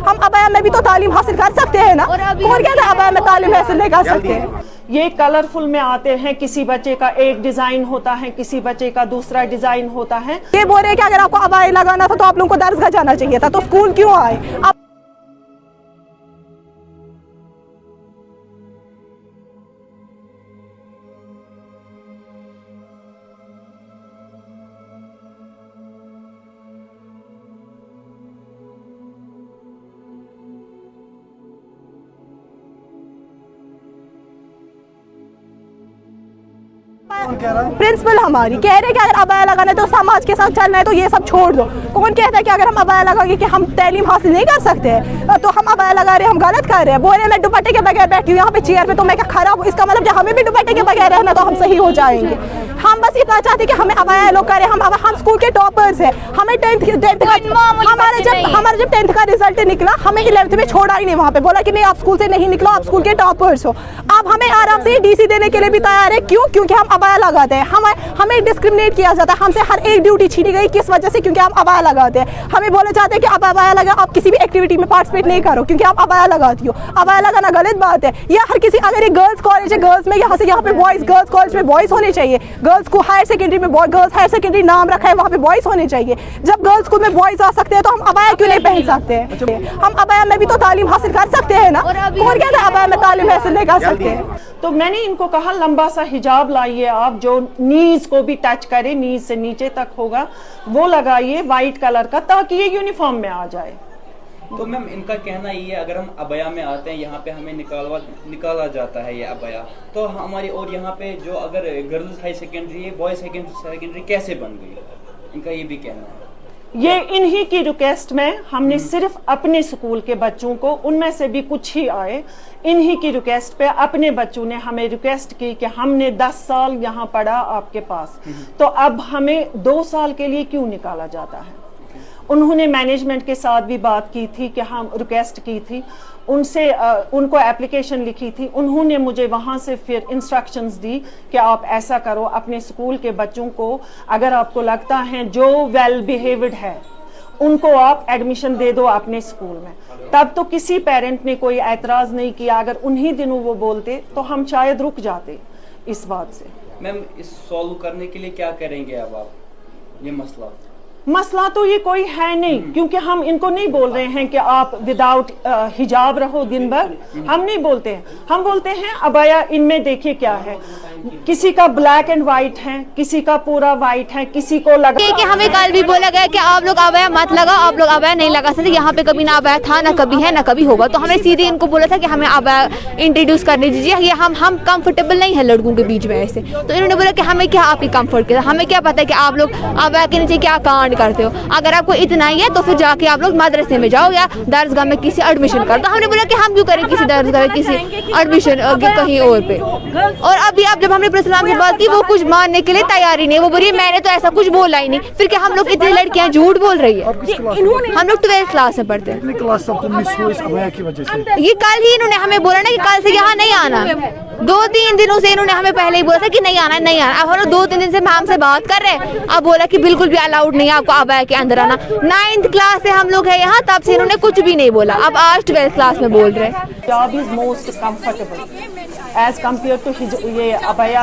हम अबाया में भी तो तालीम हासिल कर सकते हैं ना। कौन कहता है अबाया में तालीम हासिल नहीं कर सकते? ये कलरफुल में आते हैं, किसी बच्चे का एक डिजाइन होता है, किसी बच्चे का दूसरा डिजाइन होता है। ये बोल रहे हैं कि अगर आपको अबाया लगाना था तो आप लोगों को दरसगाह जाना चाहिए था, तो स्कूल क्यों आए? प्रिंसिपल हमारी कह रहे हैं कि अगर अबाया लगाना है तो समाज के साथ चलना है तो ये सब छोड़ दो। कौन कहता है कि अगर हम अबाया लगाएंगे कि हम तालीम हासिल नहीं कर सकते हैं? तो हम अबाया लगा रहे हैं, हम गलत कर रहे हैं। बोल रहे हैं मैं दुपट्टे के बगैर बैठी हूँ यहाँ पे चेयर पे, तो मैं क्या खराब हूँ? इसका मतलब हमें भी दुपट्टे के बगैर रहना तो हम सही हो जाएंगे। हम बस इतना चाहते कि हमें अबाया लोग करें। हम स्कूल के टॉपर्स हैं, हमें हमारा जब 10th का रिजल्ट निकला हमें 11th में छोड़ा ही नहीं, वहाँ पे बोला कि नहीं आप स्कूल से नहीं निकलो, आप स्कूल के टॉपर्स हो। अब हमें आराम से डीसी देने के लिए भी तैयार है। क्यों? क्योंकि हम अबाया लगाते हैं। हमें डिस्क्रिमिनेट किया जाता है, हमसे हर एक ड्यूटी छीनी गई। किस वजह से? क्योंकि हम अबाया लगाते हैं। हमें बोला जाता है कि आप अबाया लगा, आप किसी भी एक्टिविटी में पार्टिसिपेट नहीं करो क्योंकि आप अबाया लगाती हो। अबाया लगाना गलत बात है। या हर किसी, अगर ये गर्ल्स कॉलेज है, गर्ल्स में यहाँ से यहाँ पे बॉयज, गर्ल्स कॉलेज में बॉयज होने चाहिए, गर्ल्स को हायर सेकेंडरी में गर्ल्स हायर सेकेंडरी नाम रखा है, वहाँ पे बॉयज होने चाहिए। जब गर्ल्स स्कूल में बॉयज आ सकते हैं तो हम अबाया क्यों नहीं पहन सकते हैं? हम अबाया में भी तो तालीम हासिल कर सकते हैं ना। कौन कहता है अबाया में तालीम हासिल नहीं कर सकते? तो मैंने इनको कहा लंबा सा हिजाब लाइए आप, जो नीज को भी टच करे, नीज से नीचे तक होगा वो लगाइए व्हाइट कलर का, ताकि ये यूनिफॉर्म में आ जाए। तो मैम इनका कहना ये है अगर हम अबाया में आते हैं यहाँ पे हमें निकाला जाता है ये अबाया, तो हमारी और यहाँ पे जो अगर गर्ल्स हाई सेकेंडरी है, बॉयज सेकेंडरी कैसे बन गई? इनका ये भी कहना है। ये इन्हीं की रिक्वेस्ट में हमने सिर्फ अपने स्कूल के बच्चों को, उनमें से भी कुछ ही आए, इन्हीं की रिक्वेस्ट पे अपने बच्चों ने हमें रिक्वेस्ट की कि हमने 10 साल यहाँ पढ़ा आपके पास, तो अब हमें 2 साल के लिए क्यों निकाला जाता है? उन्होंने मैनेजमेंट के साथ भी बात की थी कि हम रिक्वेस्ट की थी उनसे, उनको एप्लीकेशन लिखी थी। उन्होंने मुझे वहाँ से फिर इंस्ट्रक्शंस दी कि आप ऐसा करो, अपने स्कूल के बच्चों को अगर आपको लगता है जो वेल बिहेव्ड है उनको आप एडमिशन दे दो अपने स्कूल में। तब तो किसी पेरेंट ने कोई ऐतराज नहीं किया। अगर उन्हीं दिनों वो बोलते तो हम शायद रुक जाते इस बात से। मैम इस सॉल्व करने के लिए क्या करेंगे अब आप? ये मसला तो ये कोई है नहीं, क्योंकि हम इनको नहीं बोल रहे हैं कि आप विदाउट हिजाब रहो दिन भर, हम नहीं बोलते हैं। हम बोलते हैं अबाया इनमें देखिए क्या है, किसी का ब्लैक एंड व्हाइट है, किसी का पूरा व्हाइट है, किसी को लगा कि हमें कल भी बोला गया कि आप लोग अबाया मत लगाओ, आप लोग अबाया नहीं लगा सकते। यहाँ पे कभी ना अबाया था, ना कभी है, ना कभी होगा। तो हमने सीधे इनको बोला था कि हमें अबाया इंट्रोड्यूस करने दीजिए, ये हम कंफर्टेबल नहीं है लड़कों के बीच में ऐसे। तो इन्होंने बोला कि हमें क्या आपकी कंफर्ट के, हमें क्या पता है कि आप लोग अबाया के नीचे क्या कांड करते हो। अगर आपको इतना ही है तो फिर जाके आप लोग मदरसे में जाओ या दरसगाह में किसी एडमिशन कर। तो हमने बोला कि हम क्यों करें किसी दरसगाह में किसी एडमिशन कहीं और पे। और अभी अब जब हमने प्रिंसिपल से बात की वो कुछ मानने के लिए तैयार ही नहीं। वो बोली मैंने तो ऐसा कुछ बोला ही नहीं। फिर क्या हम लोग इतनी लड़कियां झूठ बोल रही है? हम लोग 12th क्लास में पढ़ते हैं। ये कल ही इन्होंने हमें बोला ना कि कल से यहाँ नहीं आना। 2-3 दिनों से इन्होंने हमें पहले ही बोला था कि नहीं आना, नहीं आना। अब हम लोग 2-3 दिन से मैम से बात कर रहे हैं, अब बोला कि बिल्कुल भी अलाउड नहीं है आपको अबाया के अंदर आना। 9th क्लास से हम लोग है यहाँ, तब से इन्होंने कुछ भी नहीं बोला। अब आज 12th क्लास में बोल रहे हैं। Job is most comfortable as compare to ये अबाया